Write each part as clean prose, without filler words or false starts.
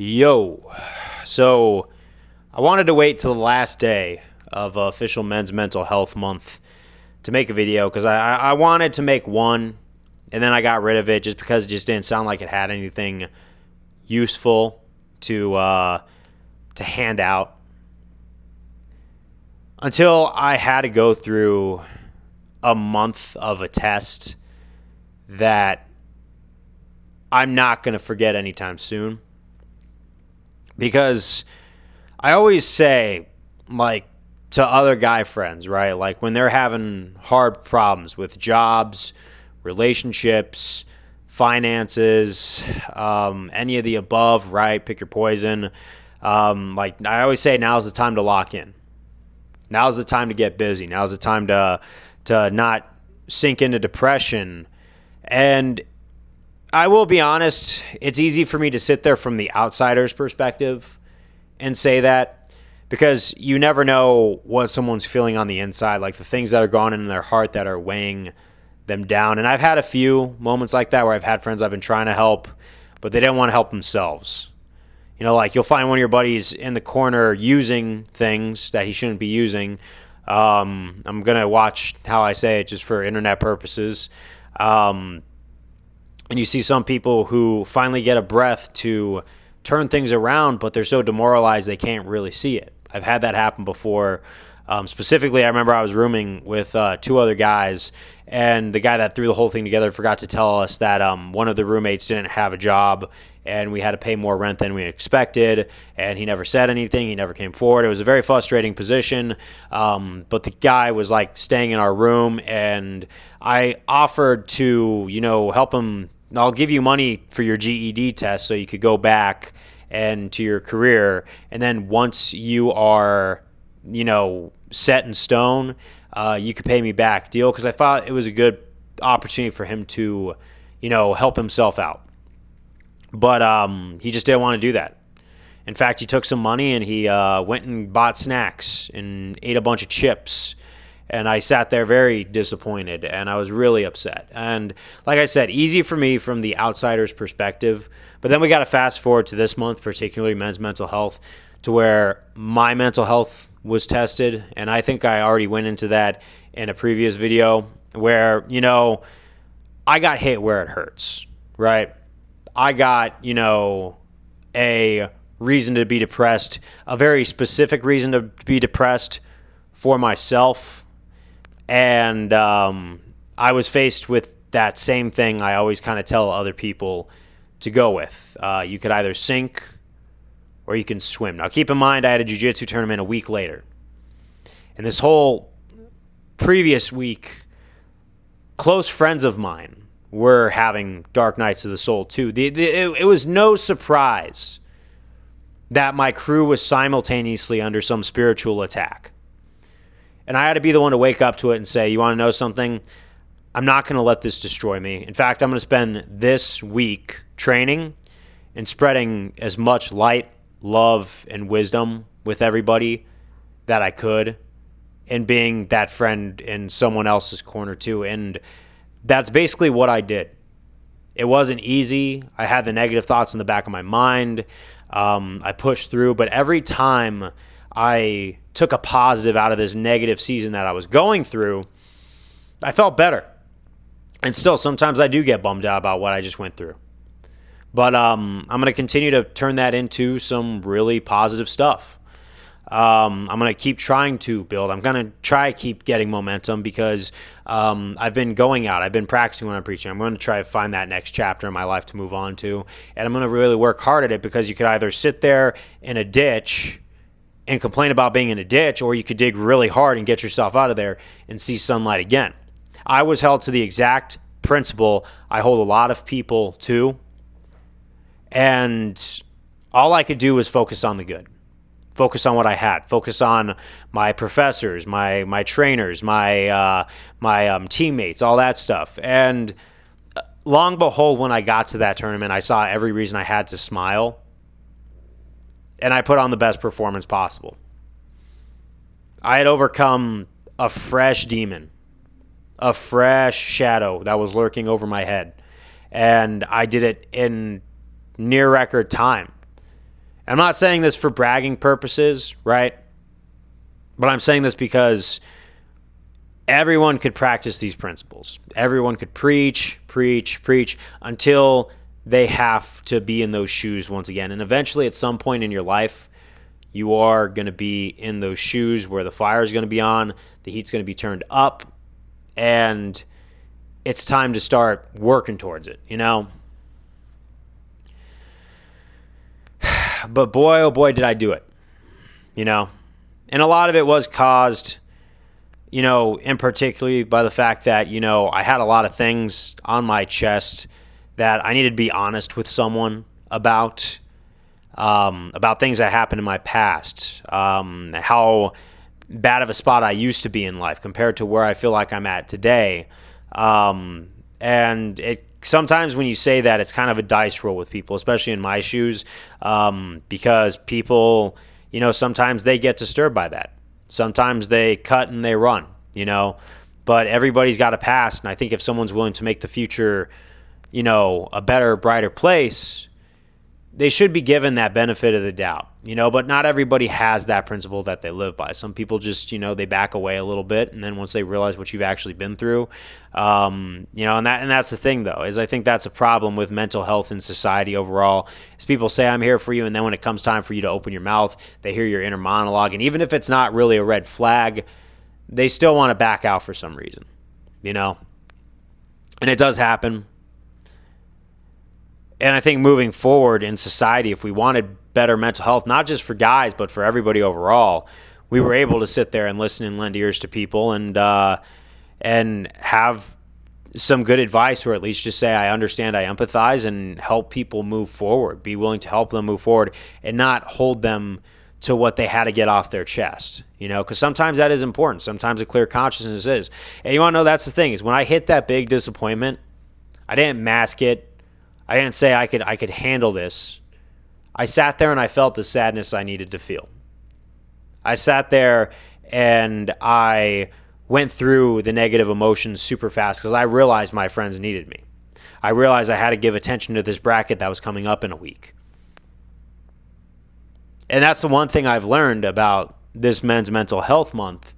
Yo, so I wanted to wait till the last day of official Men's Mental Health Month to make a video because I wanted to make one, and then I got rid of it just because it just didn't sound like it had anything useful to hand out. Until I had to go through a month of a test that I'm not going to forget anytime soon. Because I always say, like, to other guy friends, right? Like, when they're having hard problems with jobs, relationships, finances, any of the above, right? Pick your poison. Like, I always say, now's the time to lock in. Now's the time to get busy. Now's the time to not sink into depression. And I will be honest, it's easy for me to sit there from the outsider's perspective and say that because you never know what someone's feeling on the inside, like the things that are going on in their heart that are weighing them down. And I've had a few moments like that where I've had friends I've been trying to help, but they didn't want to help themselves. You know, like you'll find one of your buddies in the corner using things that he shouldn't be using. I'm going to watch how I say it just for internet purposes. And you see some people who finally get a breath to turn things around, but they're so demoralized they can't really see it. I've had that happen before. Specifically, I remember I was rooming with two other guys, and the guy that threw the whole thing together forgot to tell us that one of the roommates didn't have a job, and we had to pay more rent than we expected, and he never said anything. He never came forward. It was a very frustrating position, but the guy was like staying in our room, and I offered to, help him. I'll give you money for your GED test so you could go back and to your career, and then once you are, set in stone, you could pay me back. Deal? Because I thought it was a good opportunity for him to, help himself out. But he just didn't want to do that. In fact, he took some money and he went and bought snacks and ate a bunch of chips. And I sat there very disappointed, and I was really upset. And like I said, easy for me from the outsider's perspective. But then we got to fast forward to this month, particularly men's mental health, to where my mental health was tested. And I think I already went into that in a previous video where, I got hit where it hurts, right? I got, a reason to be depressed, a very specific reason to be depressed for myself. And I was faced with that same thing I always kind of tell other people to go with. You could either sink or you can swim. Now, keep in mind, I had a jiu-jitsu tournament a week later. And this whole previous week, close friends of mine were having dark nights of the soul too. It was no surprise that my crew was simultaneously under some spiritual attack. And I had to be the one to wake up to it and say, you want to know something? I'm not going to let this destroy me. In fact, I'm going to spend this week training and spreading as much light, love, and wisdom with everybody that I could, and being that friend in someone else's corner too. And that's basically what I did. It wasn't easy. I had the negative thoughts in the back of my mind. I pushed through, but every time I took a positive out of this negative season that I was going through, I felt better. And still, sometimes I do get bummed out about what I just went through. But I'm going to continue to turn that into some really positive stuff. I'm going to keep trying to build. I'm going to try to keep getting momentum because I've been going out. I've been practicing when I'm preaching. I'm going to try to find that next chapter in my life to move on to. And I'm going to really work hard at it because you could either sit there in a ditch and complain about being in a ditch, or you could dig really hard and get yourself out of there and see sunlight again. I was held to the exact principle I hold a lot of people to, and all I could do was focus on the good. Focus on what I had. Focus on my professors, my trainers, my teammates, all that stuff. And long behold, when I got to that tournament, I saw every reason I had to smile, and I put on the best performance possible. I had overcome a fresh demon, a fresh shadow that was lurking over my head. And I did it in near record time. I'm not saying this for bragging purposes, right? But I'm saying this because everyone could practice these principles. Everyone could preach until they have to be in those shoes once again. And eventually, at some point in your life, you are going to be in those shoes where the fire is going to be on, the heat's going to be turned up, and it's time to start working towards it, you know? But boy, oh boy, did I do it, you know? And a lot of it was caused, you know, in particularly by the fact that, you know, I had a lot of things on my chest that I needed to be honest with someone about things that happened in my past, how bad of a spot I used to be in life compared to where I feel like I'm at today. And it sometimes when you say that, it's kind of a dice roll with people, especially in my shoes, because people, you know, sometimes they get disturbed by that. Sometimes they cut and they run, you know, but everybody's got a past. And I think if someone's willing to make the future, you know, a better, brighter place, they should be given that benefit of the doubt, you know, but not everybody has that principle that they live by. Some people just, you know, they back away a little bit. And then once they realize what you've actually been through, you know, and that's the thing though, is I think that's a problem with mental health in society overall, is people say, I'm here for you. And then when it comes time for you to open your mouth, they hear your inner monologue. And even if it's not really a red flag, they still want to back out for some reason, you know, and it does happen. And I think moving forward in society, if we wanted better mental health, not just for guys, but for everybody overall, we were able to sit there and listen and lend ears to people and have some good advice, or at least just say, I understand, I empathize, and help people move forward, be willing to help them move forward and not hold them to what they had to get off their chest, you know, because sometimes that is important. Sometimes a clear consciousness is. And you want to know, that's the thing, is when I hit that big disappointment, I didn't mask it. I didn't say I could handle this. I sat there and I felt the sadness I needed to feel. I sat there and I went through the negative emotions super fast because I realized my friends needed me. I realized I had to give attention to this bracket that was coming up in a week. And that's the one thing I've learned about this Men's Mental Health Month,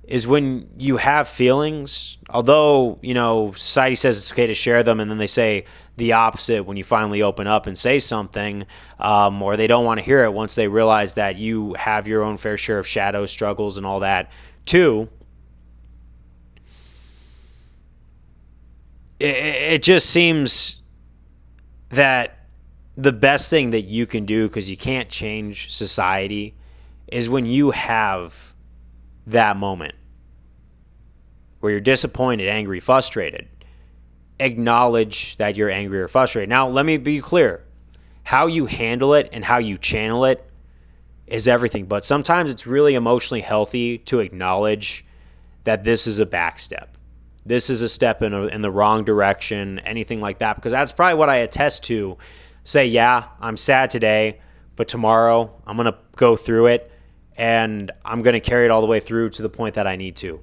is when you have feelings, although, you know, society says it's okay to share them, and then they say the opposite when you finally open up and say something, or they don't want to hear it once they realize that you have your own fair share of shadow struggles and all that too. It just seems that the best thing that you can do, because you can't change society, is when you have that moment where you're disappointed, angry, frustrated, acknowledge that you're angry or frustrated. Now, let me be clear. How you handle it and how you channel it is everything. But sometimes it's really emotionally healthy to acknowledge that this is a backstep. This is a step in the wrong direction, anything like that. Because that's probably what I attest to. Say, yeah, I'm sad today, but tomorrow I'm going to go through it. And I'm going to carry it all the way through to the point that I need to.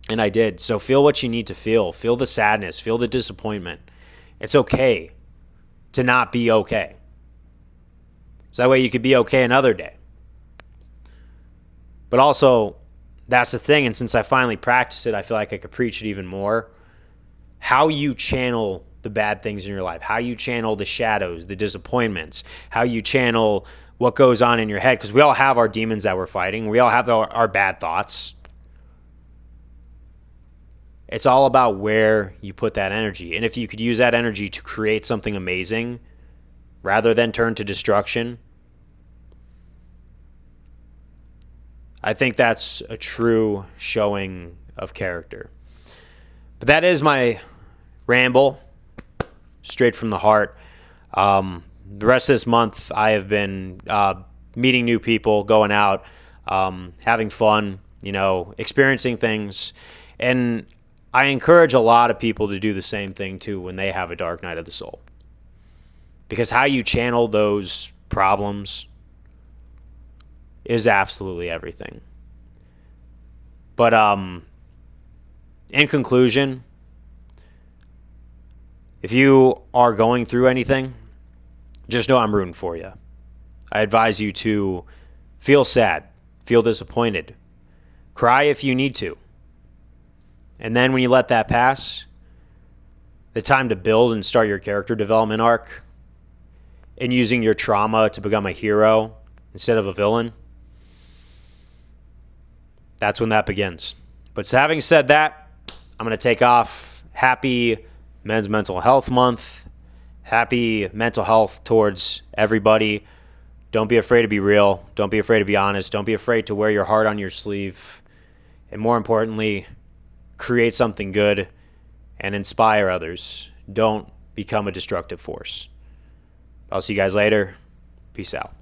And I did. So feel what you need to feel. Feel the sadness. Feel the disappointment. It's okay to not be okay. So that way you could be okay another day. But also, that's the thing. And since I finally practiced it, I feel like I could preach it even more. How you channel the bad things in your life. How you channel the shadows, the disappointments. How you channel what goes on in your head, because we all have our demons that we're fighting. We all have our bad thoughts. It's all about where you put that energy. And if you could use that energy to create something amazing rather than turn to destruction, I think that's a true showing of character. But that is my ramble, straight from the heart. The rest of this month, I have been meeting new people, going out, having fun, you know, experiencing things. And I encourage a lot of people to do the same thing, too, when they have a dark night of the soul. Because how you channel those problems is absolutely everything. But in conclusion, if you are going through anything, just know I'm rooting for you. I advise you to feel sad, feel disappointed, cry if you need to. And then when you let that pass, the time to build and start your character development arc and using your trauma to become a hero instead of a villain, that's when that begins. But so having said that, I'm going to take off. Happy Men's Mental Health Month. Happy mental health towards everybody. Don't be afraid to be real. Don't be afraid to be honest. Don't be afraid to wear your heart on your sleeve. And more importantly, create something good and inspire others. Don't become a destructive force. I'll see you guys later. Peace out.